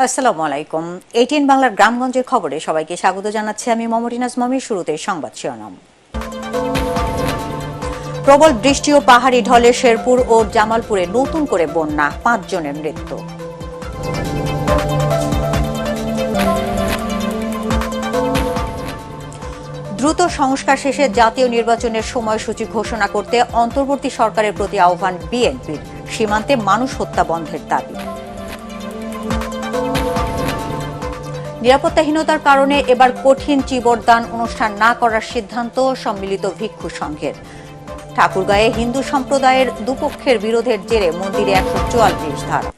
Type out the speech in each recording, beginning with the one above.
আসসালামু আলাইকুম। এটিএন বাংলার গ্রামগঞ্জের খবরে সবাইকে স্বাগত জানাচ্ছি আমি মমরিনাজ মমি। শুরুতে সংবাদ শিরোনাম। প্রবল বৃষ্টি ও পাহাড়ি ঢলে শেরপুর ও জামালপুরে নতুন করে বন্যা, 5 জনের মৃত্যু। দ্রুত সংস্কার শেষে জাতীয় নির্বাচনের সময়সূচি ঘোষণা করতে অন্তর্বর্তী সরকারের প্রতি আহ্বান বিএনপির। সীমান্তে মানুষ হত্যা বন্ধের দাবি। নিরাপত্তাহীনতার কারণে এবার কঠিন চীবরদান অনুষ্ঠান না করার সিদ্ধান্ত সম্মিলিত ভিক্ষু সংঘের। ঠাকুরগাঁয়ে হিন্দু সম্প্রদায়ের দুপক্ষের বিরোধের জেরে মন্দিরে 144 ধারা।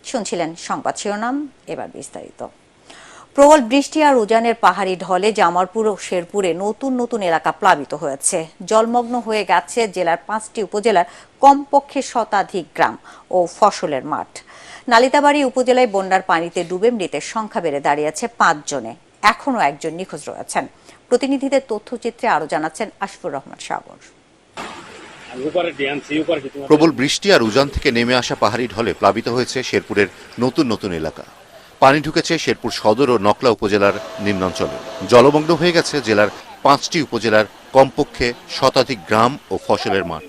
শুনছিলেন সংবাদ শিরোনাম, এবার বিস্তারিত। প্রবল বৃষ্টি আর উজানের পাহাড়ি ঢলে জামালপুর ও শেরপুরে নতুন নতুন এলাকা প্লাবিত হয়েছে। জলমগ্ন হয়ে গেছে জেলার 5টি উপজেলার কমপক্ষে শতাধিক গ্রাম ও ফসলের মাঠ। নালিতাবাড়ী উপজেলায় বন্যার পানিতে ডুবে মৃতের সংখ্যা বেড়ে দাঁড়িয়েছে 5 জনে। এখনও একজন নিখোঁজ রয়েছেন। প্রতিনিধিদের তথ্যচিত্রে আরো জানাচ্ছেন আশফুর রহমান সাগর। প্রবল বৃষ্টি আর উজান থেকে নেমে আসা পাহাড়ি ঢলে প্লাবিত হয়েছে শেরপুরের নতুন নতুন এলাকা। পানি ঢুকেছে শেরপুর সদর ও নকলা উপজেলার নিম্নাঞ্চলে। জলমগ্ন হয়ে গেছে জেলার 5টি উপজেলার কমপক্ষে শতাধিক গ্রাম ও ফসলের মাঠ।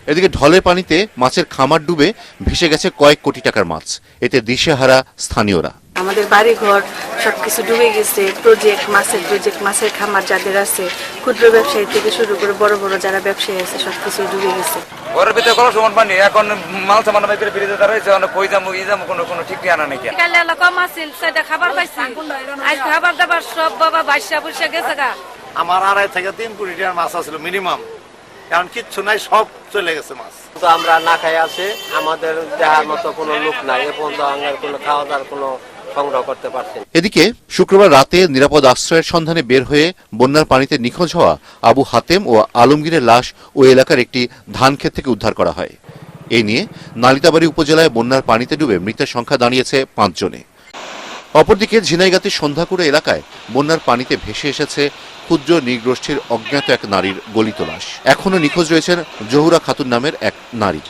এদিকে ঢলের পানিতে মাছের খামার ডুবে ভেসে গেছে কয়েক কোটি টাকার মাছ। এতে দিশেহারা স্থানীয়রা। আমাদের বাড়ি ঘর সবকিছু ডুবে গেছে। প্রজেক্ট মাছের খামার যাদের আছে, ক্ষুদ্র ব্যবসায়ী থেকে শুরু করে বড় বড় যারা ব্যবসায়ী আছে সবকিছু ডুবে গেছে। ঘরের ভিতরে কোনো সমান পানি, এখন মাল সামান বাইরে ফিরে যেতে রয়েছে, কই যাবো কোনো ঠিক ঠিকানা নেই। কাল কম আছিল, সেটা খাবার পাইছি, আজ খাবার দাবার সব বাবা বাসা বুসা গেছে গা। আমার 2.5 থেকে 3 কোটি টাকার মাছ আছিল মিনিমাম, কারণ কিচ্ছু নাই, সব চলে গেছে মাছ। তো আমরা না খাই আছি, আমাদের দেখার মতো কোনো লোক নাই, এ পর্যন্ত আঙ্গার কোনো খাওয়া দাওয়ার কোনো সংগ্রহ করতে পারছি। এদিকে শুক্রবার রাতে নিরাপদ আশ্রয়ের সন্ধানে বের হয়ে বন্যার পানিতে নিখোঁজ হওয়া আবু হাতেম ও আলমগীরের লাশ ওই এলাকার একটি ধান ক্ষেত থেকে উদ্ধার করা হয়। এই নিয়ে নালিতাবাড়ী উপজেলায় বন্যার পানিতে ডুবে মৃতের সংখ্যা দাঁড়িয়েছে 5 জনে। অপরদিকে ঝিনাইগাতির সন্ধ্যাকুড়া এলাকায় বন্যার পানিতে ভেসে এসেছে ক্ষুদ্র নৃগোষ্ঠীর অজ্ঞাত এক নারীর গলিত লাশ। এখনও নিখোঁজ রয়েছেন জহুরা খাতুন নামের এক নারী।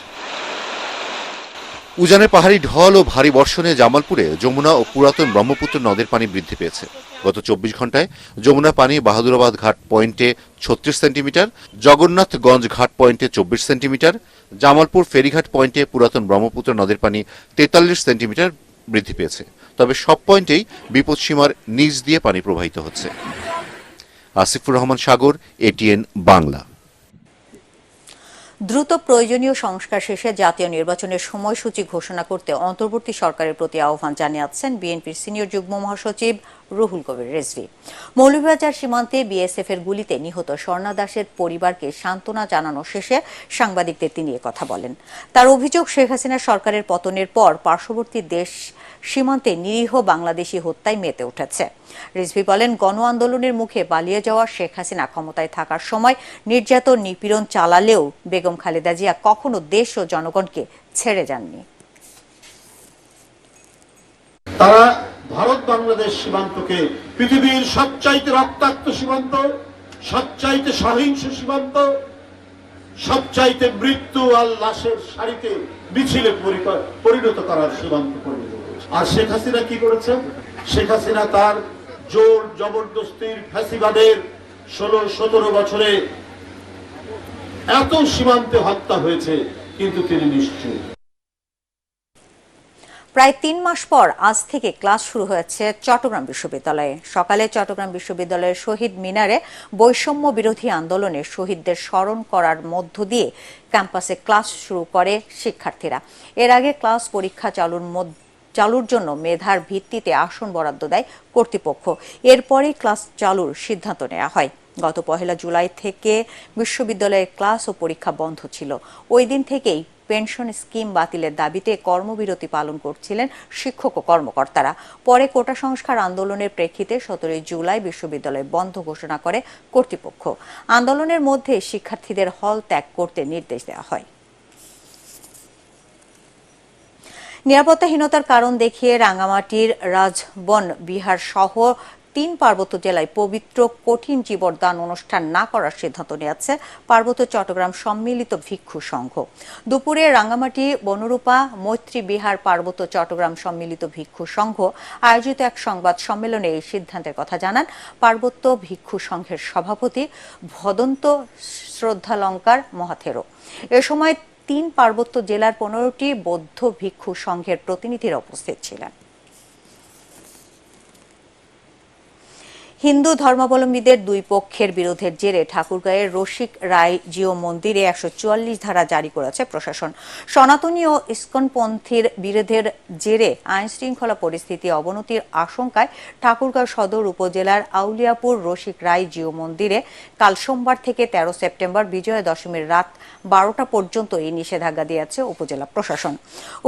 উজানের পাহাড়ি ঢল ও ভারী বর্ষণে জামালপুরে যমুনা ও পুরাতন ব্রহ্মপুত্র নদের পানি বৃদ্ধি পেয়েছে। গত 24 ঘন্টায় যমুনা পানি বাহাদুরাবাদ ঘাট পয়েন্টে 36 সেন্টিমিটার, জগন্নাথগঞ্জ ঘাট পয়েন্টে 24 সেন্টিমিটার, জামালপুর ফেরিঘাট পয়েন্টে পুরাতন ব্রহ্মপুত্র নদের পানি 43 সেন্টিমিটার বৃদ্ধি পেয়েছে। তবে সব পয়েন্টেই বিপদসীমার নিচ দিয়ে পানি প্রবাহিত হচ্ছে। আসিফুর রহমান সাগর, এটিএন বাংলা। দ্রুত প্রয়োজনীয় সংস্কার শেষে জাতীয় নির্বাচনের সময়সূচি ঘোষণা করতে অন্তর্বর্তী সরকারের প্রতি আহ্বান জানিয়েছেন বিএনপির সিনিয়র যুগ্ম মহাসচিব রুহুল কবির রিজভী। মৌলভীবাজার সীমান্তে বিএসএফ এর গুলিতে নিহত স্বর্ণা দাসের পরিবারকে সান্ত্বনা জানানো শেষে সাংবাদিকদের তিনি কথা বলেন। তার অভিযোগ, শেখ হাসিনা সরকারের পতনের পর পার্শ্ববর্তী দেশ সীমান্তে নিরীহ বাংলাদেশি হত্যায় মেতে উঠেছে। রিজভী বলেন, গণ আন্দোলনের মুখে পালিয়ে যাওয়া শেখ হাসিনা ক্ষমতায় থাকার সময় নির্যাতন নিপীড়ন চালালেও বেগম খালেদা জিয়া কখনো দেশ ও জনগণকে ছেড়ে যাননি। তারা ভারত বাংলাদেশ সীমান্তকে পৃথিবীর সবচাইতে রক্তাক্ত সীমান্ত, সবচাইতে সহিংস সীমান্ত, সবচাইতে মৃত্যু আর লাশের সারিতে মিছিলে পরিণত করার সীমান্ত পরিণত করেছে। আর শেখ হাসিনা কি করেছে? শেখ হাসিনা তার জোর জবরদস্তির ফ্যাসিবাদের 16-17 বছরে এত সীমান্তে হত্যা হয়েছে, কিন্তু তিনি নিশ্চুপ। প্রায় 3 মাস পর আজ থেকে ক্লাস শুরু হয়েছে চট্টগ্রাম বিশ্ববিদ্যালয়ে। সকালে চট্টগ্রাম বিশ্ববিদ্যালয়ের শহীদ মিনারে বৈষম্য বিরোধী আন্দোলনের শহীদদের স্মরণ করার মধ্য দিয়ে ক্যাম্পাসে ক্লাস শুরু করে শিক্ষার্থীরা। এর আগে ক্লাস পরীক্ষা চালুর জন্য মেধার ভিত্তিতে আসন বরাদ্দ দেয় কর্তৃপক্ষ। এরপরেই ক্লাস চালুর সিদ্ধান্ত নেওয়া হয়। গত 1 জুলাই থেকে বিশ্ববিদ্যালয়ের ক্লাস ও পরীক্ষা বন্ধ ছিল। ওই দিন থেকেই পেনশন স্কিম বাতিলের দাবিতে কর্মবিরতি পালন করছিলেন শিক্ষক ও কর্মকর্তারা। পরে কোটা সংস্কার আন্দোলনের প্রেক্ষিতে 17 জুলাই বিশ্ববিদ্যালয় বন্ধ ঘোষণা করে কর্তৃপক্ষ। আন্দোলনের মধ্যে শিক্ষার্থীদের হল ত্যাগ করতে নির্দেশ দেওয়া হয়। নিরাপত্তাহীনতার কারণ দেখিয়ে রাঙ্গামাটির রাজবন বিহার সহ 3 পার্বত্য জেলায় পবিত্র কঠিন জীবরদান অনুষ্ঠান না করার সিদ্ধান্ত নিয়েছে পার্বত্য চট্টগ্রাম সম্মিলিত ভিক্ষু সংঘ। দুপুরে রাঙ্গামাটি বনরূপা মৈত্রী বিহার পার্বত্য চট্টগ্রাম সম্মিলিত ভিক্ষু সংঘ আয়োজিত এক সংবাদ সম্মেলনে এই সিদ্ধান্তের কথা জানান পার্বত্য ভিক্ষু সংঘের সভাপতি ভদন্ত শ্রদ্ধালঙ্কার মহাথেরো। এ সময় 3 পার্বত্য জেলার 15টি বৌদ্ধ ভিক্ষু সংঘের প্রতিনিধিরা উপস্থিত ছিলেন। হিন্দু ধর্মাবলম্বীদের দুই পক্ষের বিরোধের জেরে ঠাকুরগাঁয়ের রসিক রায় জিও মন্দিরে 144 ধারা জারি করেছে প্রশাসন। সনাতনী ও ইস্কনপন্থীর বিরোধের জেরে আইন শৃঙ্খলা পরিস্থিতি অবনতির আশঙ্কায় ঠাকুরগাঁও সদর উপজেলার আউলিয়াপুর রসিক রায় জিও মন্দিরে কাল সোমবার থেকে 13 সেপ্টেম্বর বিজয়া দশমীর রাত 12টা পর্যন্ত এই নিষেধাজ্ঞা দিয়েছে উপজেলা প্রশাসন।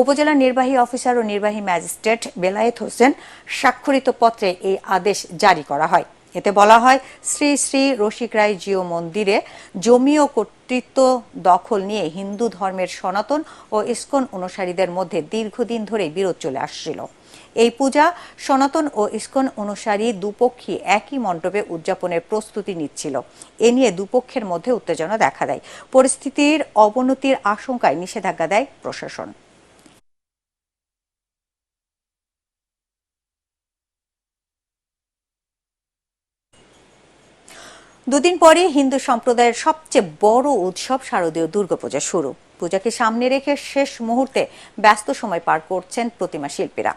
উপজেলা নির্বাহী অফিসার ও নির্বাহী ম্যাজিস্ট্রেট বেলায়েত হোসেন স্বাক্ষরিত পত্রে এই আদেশ জারি করা হয়। এতে বলা হয়, শ্রী শ্রী রসিক রায় জিও মন্দিরে জমি ও কর্তৃত্ব দখল নিয়ে হিন্দু ধর্মের সনাতন ও ইস্কন অনুসারীদের মধ্যে দীর্ঘদিন ধরে বিরোধ চলে আসছিল। এই পূজা সনাতন ও ইস্কন অনুসারী দুপক্ষই একই মণ্ডপে উদযাপনের প্রস্তুতি নিচ্ছিল। এ নিয়ে দুপক্ষের মধ্যে উত্তেজনা দেখা দেয়। পরিস্থিতির অবনতির আশঙ্কায় নিষেধাজ্ঞা দেয় প্রশাসন। দুদিন পরে হিন্দু সম্প্রদায়ের সবচেয়ে বড় উৎসব শারদীয় দুর্গাপূজা শুরু। পূজাকে সামনে রেখে শেষ মুহূর্তে ব্যস্ত সময় পার করছেন প্রতিমা শিল্পীরা।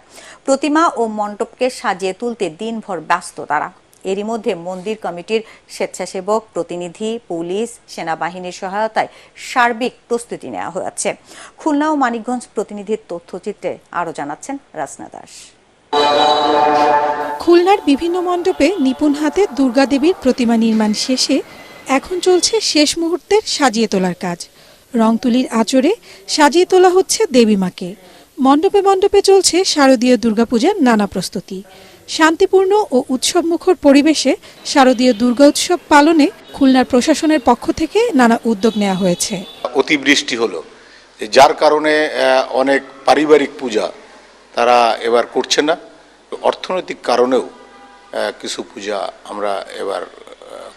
প্রতিমা ও মণ্ডপকে সাজিয়ে তুলতে দিনভর ব্যস্ত তারা। এরই মধ্যে মন্দির কমিটির স্বেচ্ছাসেবক, প্রতিনিধি, পুলিশ, সেনাবাহিনীর সহায়তায় সার্বিক প্রস্তুতি নেওয়া হয়েছে। খুলনা ও মানিকগঞ্জ প্রতিনিধির তথ্যচিত্রে আরও জানাচ্ছেন রাসনা দাস। খুলনার বিভিন্ন মণ্ডপে নিপুণ হাতে দুর্গা দেবীর প্রতিমা নির্মাণ শেষে এখন চলছে শেষ মুহূর্তের সাজিয়ে তোলার কাজ। রং তুলির আঁচড়ে সাজিয়ে তোলা হচ্ছে দেবী মাকে। মণ্ডপে মণ্ডপে চলছে শারদীয় দুর্গাপূজার নানা প্রস্তুতি। শান্তিপূর্ণ ও উৎসবমুখর পরিবেশে শারদীয় দুর্গা উৎসব পালনে খুলনার প্রশাসনের পক্ষ থেকে নানা উদ্যোগ নেওয়া হয়েছে। অতিবৃষ্টি হলো, যার কারণে অনেক পারিবারিক পূজা তারা এবার করছে না। অর্থনৈতিক কারণেও কিছু পূজা আমরা এবার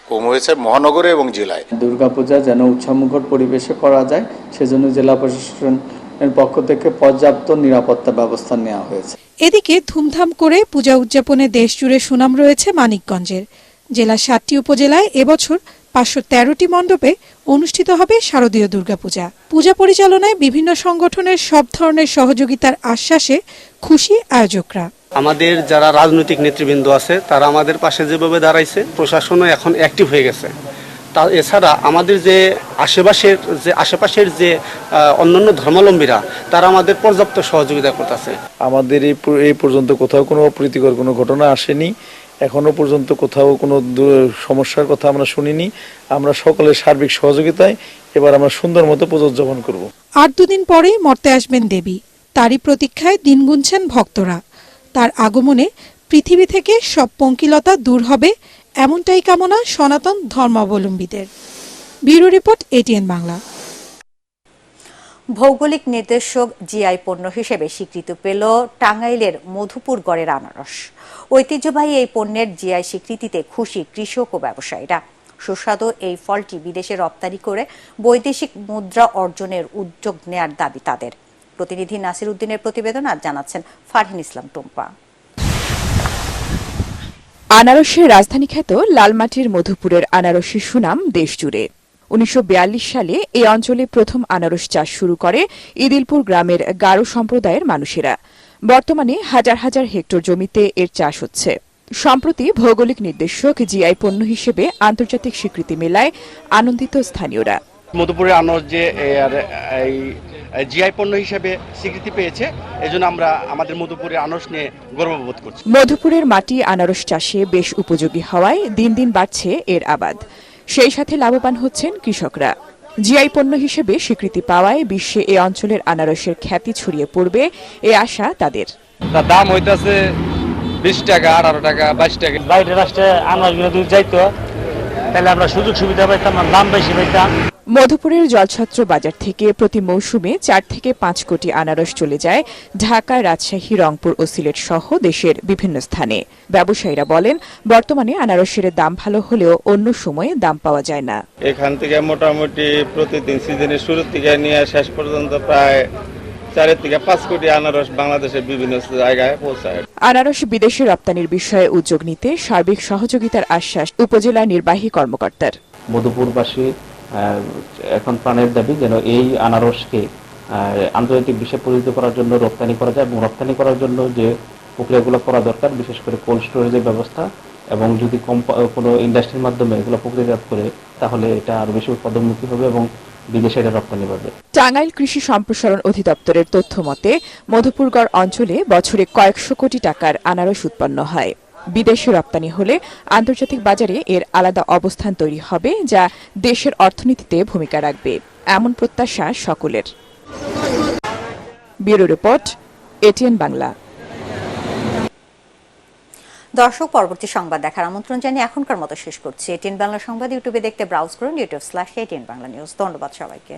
কম হয়েছে মহানগরে এবং জেলায়। দুর্গাপূজা যেন উৎসবমুখর পরিবেশে করা যায়, সেজন্য জেলা প্রশাসনের পক্ষ থেকে পর্যাপ্ত নিরাপত্তা ব্যবস্থা নেওয়া হয়েছে। এদিকে ধুমধাম করে পূজা উদযাপনে দেশ জুড়ে সুনাম রয়েছে মানিকগঞ্জের। জেলার 7টি উপজেলায় এবছর 513টি মণ্ডপে অনুষ্ঠিত হবে শারদীয় দুর্গাপূজা। পূজা পরিচালনায় বিভিন্ন সংগঠনের সব ধরনের সহযোগিতার আশ্বাসে খুশি আয়োজকরা। আমাদের যারা রাজনৈতিক নেতৃবৃন্দ আছে তারা আমাদের পাশে যেভাবে দাঁড়াইছে, প্রশাসনও এখন অ্যাক্টিভ হয়ে গেছে। তা এছাড়া আমাদের যে আশেপাশের যে অন্যান্য ধর্মাবলম্বীরা তারা আমাদের পর্যাপ্ত সহযোগিতা করতেছে। আমাদের এই পর্যন্ত কোথাও কোনো অপ্রীতিকর কোনো ঘটনা আসেনি, এখনো পর্যন্ত কোথাও কোনো সমস্যার কথা আমরা শুনিনি। আমরা সকলের সার্বিক সহযোগিতায় এবার আমরা সুন্দর মতো পুজো উদযাপন করব। আর দুদিন পরেই মর্তে আসবেন দেবী। তারই প্রতীক্ষায় দিন গুনছেন ভক্তরা। তার আগমনে পৃথিবী থেকে সব পঙ্কিলতা দূর হবে, এমনটাই কামনা সনাতন ধর্মাবলম্বীদের। Bureau report, ATN Bangla. ভৌগোলিক নির্দেশক জিআই পণ্য হিসেবে স্বীকৃতি পেল টাঙ্গাইলের মধুপুর গড়ের আনারস। ঐতিহ্যবাহী এই পণ্যের জিআই স্বীকৃতিতে খুশি কৃষক ও ব্যবসায়ীরা। সুস্বাদু এই ফলটি বিদেশে রপ্তানি করে বৈদেশিক মুদ্রা অর্জনের উদ্যোগ নেয়ার দাবি তাদের। প্রতিনিধি নাসির উদ্দিনের প্রতিবেদন আর জানাচ্ছেন ফারহিন ইসলাম টুম্পা। আনারসের রাজধানী খ্যাত লালমাটির মধুপুরের আনারসের সুনাম দেশ জুড়ে। 1942 সালে এই অঞ্চলে প্রথম আনারস চাষ শুরু করে ইদিলপুর গ্রামের গারো সম্প্রদায়ের মানুষেরা। বর্তমানে হাজার হাজার হেক্টর জমিতে এর চাষ হচ্ছে। সম্প্রতি ভৌগোলিক নির্দেশক জিআই পণ্য হিসেবে আন্তর্জাতিক স্বীকৃতি মেলায় আনন্দিত স্থানীয়রা। মধুপুরের আনারস যে জিআই পণ্য হিসেবে স্বীকৃতি পেয়েছে, এজন্য আমরা আমাদের মধুপুরের আনারস নিয়ে গর্ববোধ করছি। মধুপুরের মাটি আনারস চাষে বেশ উপযোগী হওয়ায় দিন দিন বাড়ছে এর আবাদ। সেই সাথে লাভবান হচ্ছেন কৃষকরা। জিআই পণ্য হিসেবে স্বীকৃতি পাওয়ায় বিশ্বে এ অঞ্চলের আনারসের খ্যাতি ছড়িয়ে পড়বে এ আশা তাদের। তার দাম হইতাছে 20 টাকা, 18 টাকা, 22 টাকা। বাইরের রাষ্ট্রে আনারসগুলো দূর যাইতো, তাহলে আমরা সুযোগ সুবিধা পাইতাম, দাম বেশি পাইতাম। মধুপুরের জলছত্র বাজার থেকে প্রতি মৌসুমে 4 থেকে 5 কোটি আনারস চলে যায় ঢাকা, রাজশাহী, রংপুর ও সিলেট সহ দেশের বিভিন্ন স্থানে। ব্যবসায়ীরা বলেন, বর্তমানে আনারসের দাম ভালো হলেও অন্য সময়ে দাম পাওয়া যায় না। এখান থেকে মোটামুটি প্রতিদিন সিজনের শুরু থেকে নিয়ে শেষ পর্যন্ত প্রায় 4 থেকে 5 কোটি আনারস বাংলাদেশের বিভিন্ন জায়গায় পৌঁছায়। আনারস বিদেশে রপ্তানির বিষয়ে উদ্যোগ নিতে সার্বিক সহযোগিতার আশ্বাস উপজেলা নির্বাহী কর্মকর্তার। মধুপুরবাসী এখন প্রাণের দাবি যেন এই আনারসকে আন্তর্জাতিক বিষয়ে পরিচিত করার জন্য রপ্তানি করা যায়, এবং রপ্তানি করার জন্য যে প্রক্রিয়াগুলো করা দরকার, বিশেষ করে কোল্ড স্টোরেজের ব্যবস্থা, এবং যদি কোনো ইন্ডাস্ট্রির মাধ্যমে এগুলো প্রক্রিয়াজাত করে তাহলে এটা আরো বেশি উৎপাদনমুখী হবে এবং বিদেশে এটা রপ্তানি পাবে। টাঙ্গাইল কৃষি সম্প্রসারণ অধিদপ্তরের তথ্য মতে মধুপুরগড় অঞ্চলে বছরে কয়েকশো কোটি টাকার আনারস উৎপন্ন হয়। বিদেশে রপ্তানি হলে আন্তর্জাতিক বাজারে এর আলাদা অবস্থান তৈরি হবে, যা দেশের অর্থনীতিতে ভূমিকা রাখবে, এমন প্রত্যাশা সকলের। Bureau report, ATN Bangla. দর্শক, পরবর্তী সংবাদ দেখার আমন্ত্রণ জানিয়ে এখনকার মতো শেষ করছি। এটিএন বাংলা সংবাদ ইউটিউবে দেখতে ব্রাউজ করুন youtube/ATN Bangla News। ধন্যবাদ সবাইকে।